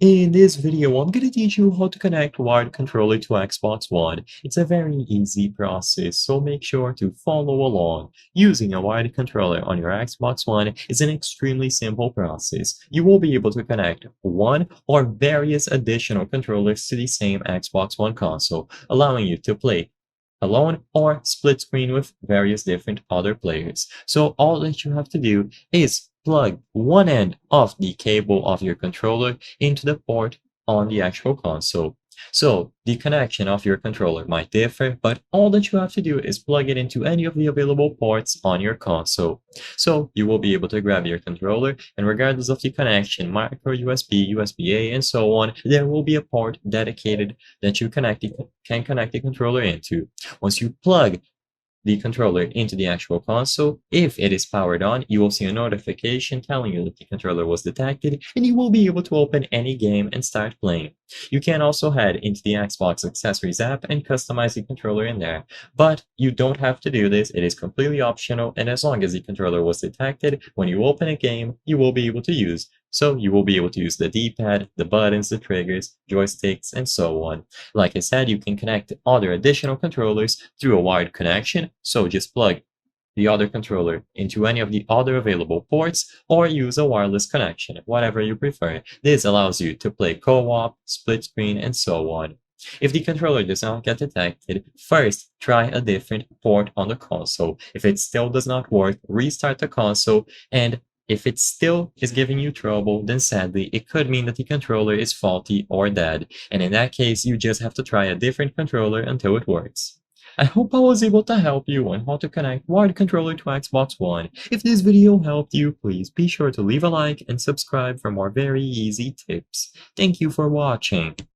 In this video, I'm going to teach you how to connect wired controller to Xbox One. It's a very easy process, so make sure to follow along. Using a wired controller on your Xbox One is an extremely simple process. You will be able to connect one or various additional controllers to the same Xbox One console, allowing you to play alone or split screen with various different other players. So all that you have to do is plug one end of the cable of your controller into the port on the actual console. So the connection of your controller might differ, but all that you have to do is plug it into any of the available ports on your console. So you will be able to grab your controller, and regardless of the connection, micro USB, USB-A, and so on, there will be a port dedicated that you can connect the controller into. Once you plug the controller into the actual console, if it is powered on, you will see a notification telling you that the controller was detected, and you will be able to open any game and start playing. You can also head into the Xbox Accessories app and customize the controller in there, but you don't have to do this. It is completely optional, and as long as the controller was detected, when you open a game, you will be able to use. So you will be able to use the D-pad, the buttons, the triggers, joysticks, and so on. Like I said, you can connect other additional controllers through a wired connection, so just plug the other controller into any of the other available ports or use a wireless connection, whatever you prefer. This allows you to play co-op, split screen, and so on. If the controller does not get detected, first try a different port on the console. If it still does not work, restart the console, and if it still is giving you trouble, then sadly, it could mean that the controller is faulty or dead, and in that case, you just have to try a different controller until it works. I hope I was able to help you on how to connect wired controller to Xbox One. If this video helped you, please be sure to leave a like and subscribe for more very easy tips. Thank you for watching.